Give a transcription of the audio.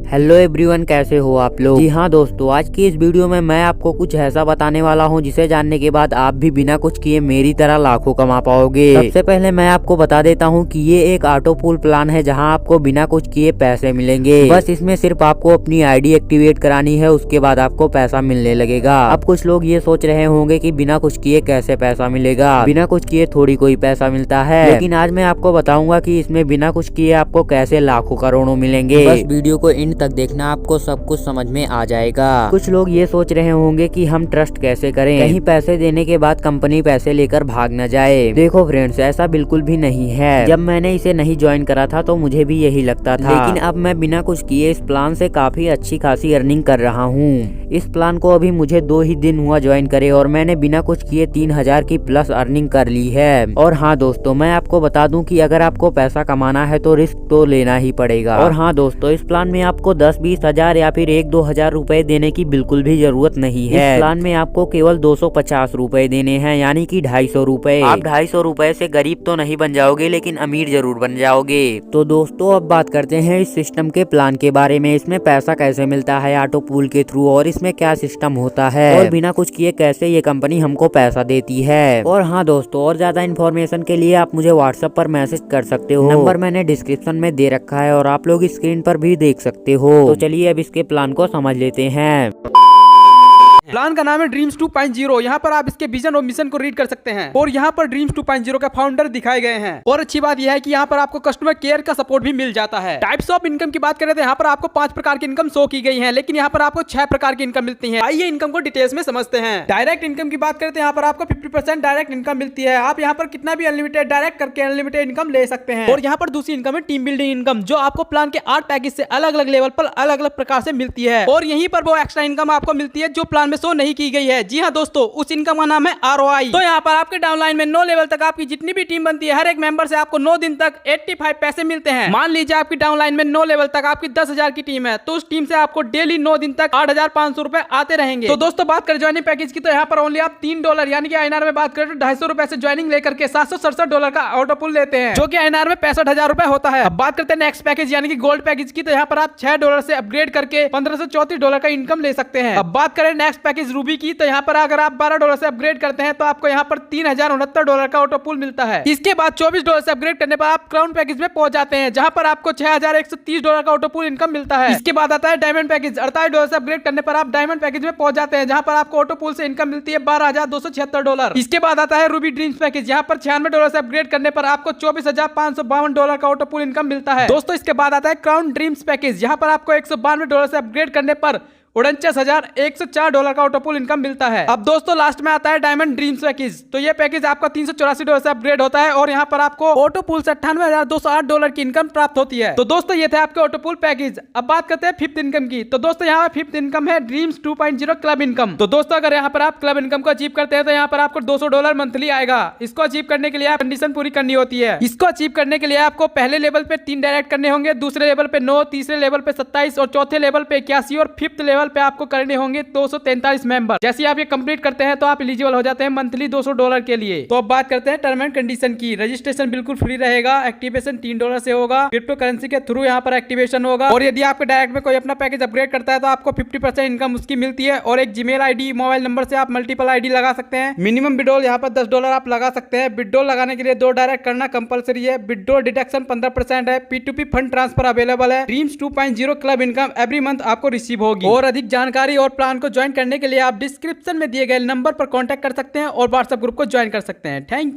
Hello everyone, कैसे हो आप लोग। जी हाँ दोस्तों, आज की इस वीडियो में मैं आपको कुछ ऐसा बताने वाला हूँ जिसे जानने के बाद आप भी बिना कुछ किए मेरी तरह लाखों कमा पाओगे। सबसे पहले मैं आपको बता देता हूँ कि ये एक ऑटो पूल प्लान है जहाँ आपको बिना कुछ किए पैसे मिलेंगे। बस इसमें सिर्फ आपको अपनी आईडी एक्टिवेट करानी है, उसके बाद आपको पैसा मिलने लगेगा। अब कुछ लोग ये सोच रहे होंगे कि बिना कुछ किए कैसे पैसा मिलेगा। बिना कुछ किए थोड़ी कोई पैसा मिलता है, लेकिन आज मैं आपको बताऊंगा कि इसमें बिना कुछ किए आपको कैसे लाखों करोड़ों मिलेंगे। बस वीडियो को एंड तक देखना, आपको सब कुछ समझ में आ जाएगा। कुछ लोग ये सोच रहे होंगे कि हम ट्रस्ट कैसे करें, कहीं पैसे देने के बाद कंपनी पैसे लेकर भाग न जाए। देखो फ्रेंड्स, ऐसा बिल्कुल भी नहीं है। जब मैंने इसे नहीं ज्वाइन करा था तो मुझे भी यही लगता था, लेकिन अब मैं बिना कुछ किए इस प्लान से काफी अच्छी खासी अर्निंग कर रहा हूँ। इस प्लान को अभी मुझे 2 ही दिन हुआ ज्वाइन करे और मैंने बिना कुछ किए 3000 की प्लस अर्निंग कर ली है। और हाँ दोस्तों, मैं आपको बता दूं कि अगर आपको पैसा कमाना है तो रिस्क तो लेना ही पड़ेगा। और हाँ दोस्तों, इस प्लान में आपको 10-20 हजार या फिर 1-2 हजार रुपए देने की बिल्कुल भी जरूरत नहीं है। इस प्लान में आपको केवल 250 रुपए देने हैं, यानी कि 250 रुपए। आप 250 रुपए से गरीब तो नहीं बन जाओगे, लेकिन अमीर जरूर बन जाओगे। तो दोस्तों, अब बात करते हैं इस सिस्टम के प्लान के बारे में। इसमें पैसा कैसे मिलता है ऑटो पूल के थ्रू, और इसमें क्या सिस्टम होता है, और बिना कुछ किए कैसे ये कंपनी हमको पैसा देती है। और हाँ दोस्तों, और ज्यादा इन्फॉर्मेशन के लिए आप मुझे व्हाट्सएप पर मैसेज कर सकते हो। नंबर मैंने डिस्क्रिप्शन में दे रखा है और आप लोग स्क्रीन पर भी देख सकते हो। तो चलिए अब इसके प्लान को समझ लेते हैं। प्लान का नाम है ड्रीम्स 2.0। यहाँ पर आप इसके विजन और मिशन को रीड कर सकते हैं और यहाँ पर ड्रीम्स 2.0 का फाउंडर दिखाए गए हैं। और अच्छी बात यह है कि यहाँ पर आपको कस्टमर केयर का सपोर्ट भी मिल जाता है। टाइप्स ऑफ इनकम की बात करें तो यहाँ पर आपको 5 प्रकार की इनकम शो की गई है, लेकिन यहाँ पर आपको 6 प्रकार की इनकम मिलती है। आइए इनकम को डिटेल्स में समझते हैं। डायरेक्ट इनकम की बात करें तो यहाँ पर आपको 50% डायरेक्ट इनकम मिलती है। आप यहाँ पर कितना भी अनलिमिटेड डायरेक्ट करके अनलिमिटेड इनकम ले सकते हैं। और यहाँ पर दूसरी इनकम है टीम बिल्डिंग इनकम, जो आपको प्लान के 8 पैकेज से अलग अलग लेवल पर अलग अलग प्रकार से मिलती है। और यहीं पर वो एक्स्ट्रा इनकम आपको मिलती है जो प्लान में शो नहीं की गई है। जी हाँ दोस्तों, उस इनकम का नाम है ROI। तो यहाँ पर आपके डाउनलाइन में 9 लेवल तक आपकी जितनी भी टीम बनती है, हर एक मेंबर से आपको 9 दिन तक 85 पैसे मिलते हैं। मान लीजिए आपकी डाउनलाइन में 9 लेवल तक आपकी 10,000 की टीम है, तो उस टीम से आपको डेली 9 दिन तक 8,500 रुपए आते रहेंगे। तो दोस्तों, बात करें ज्वाइनिंग पैकेज की, तो यहाँ पर ओनली आप $3 यानी कि INR में बात करें तो 250 रुपए से ज्वाइनिंग लेकर के $767 का ऑटो पुल लेते हैं, जो कि INR में 65,000 रुपए होता है। अब बात करते हैं नेक्स्ट पैकेज यानी कि गोल्ड पैकेज की, तो यहाँ पर आप $6 से अपग्रेड करके $1534 का इनकम ले सकते हैं। अब बात करें नेक्स्ट पैकेज रूबी की, तो यहाँ पर अगर आप $12 से अपग्रेड करते हैं तो आपको यहाँ पर $3069 का ऑटो पुल मिलता है। इसके बाद $24 से अपग्रेड करने पर आप क्राउन पैकेज में पहुंच जाते हैं, जहां पर आपको $6130 का ऑटो पुल इनकम मिलता है। इसके बाद आता है डायमंड पैकेज। $48 से अपग्रेड करने पर आप डायमंड पैकेज में पहुंच जाते हैं, जहां पर आपको ऑटो पुल से इनकम मिलती है $12,276। इसके बाद आता है रूबी ड्रीम्स पैकेज। यहाँ पर $96 से अपग्रेड करने पर आपको $24,552 का ऑटो पुल इनकम मिलता है। दोस्तों, इसके बाद आता है क्राउन ड्रीम्स पैकेज। यहाँ पर आपको $192 से अपग्रेड करने पर $49,104 का ऑटो पुल इनकम मिलता है। अब दोस्तों, लास्ट में आता है डायमंड ड्रीम्स पैकेज। तो ये पैकेज आपका $384 से अपग्रेड होता है और यहाँ पर आपको ऑटो पुल से $98,208 की इनकम प्राप्त होती है। तो दोस्तों, ये थे आपके ऑटो पुल पैकेज। अब बात करते हैं फिफ्थ इनकम की। तो दोस्तों, यहाँ पर फिफ्थ इनकम है ड्रीम्स 2.0 क्लब इनकम। तो दोस्तों, अगर यहाँ पर आप क्लब इनकम को अचीव करते हैं तो यहाँ पर आपको $200 मंथली आएगा। इसको अचीव करने के लिए आप कंडीशन पूरी करनी होती है। इसको अचीव करने के लिए आपको पहले लेवल पे 3 डायरेक्ट करने होंगे, दूसरे लेवल पे 9, तीसरे लेवल पे 27 और चौथे लेवल पे 81 और फिफ्थ लेवल पे आपको करने होंगे 243 मेंबर। जैसे आप ये कंप्लीट करते हैं तो आप एलिजिबल हो जाते हैं मंथली $200 के लिए। तो अब बात करते हैं टर्म एंड कंडीशन की। रजिस्ट्रेशन बिल्कुल फ्री रहेगा, एक्टिवेशन $3 से होगा, क्रिप्टो करेंसी के थ्रू यहाँ पर एक्टिवेशन होगा। और यदि आपके डायरेक्ट में कोई अपना पैकेज अपग्रेड करता है तो आपको 50% इनकम उसकी मिलती है। और एक जीमेल आईडी, मोबाइल नंबर से आप मल्टीपल आईडी लगा सकते हैं। मिनिमम विड्रॉल यहाँ पर $10 आप लगा सकते हैं। विड्रॉल लगाने के लिए 2 डायरेक्ट करना कंपलसरी है। विड्रॉल डिडक्शन 15% है। P2P फंड ट्रांसफर अवेलेबल है। Dreams 2.0 club income every month आपको रिसीव होगी। और अधिक जानकारी और प्लान को ज्वाइन करने के लिए आप डिस्क्रिप्शन में दिए गए नंबर पर कांटेक्ट कर सकते हैं और व्हाट्सएप ग्रुप को ज्वाइन कर सकते हैं। थैंक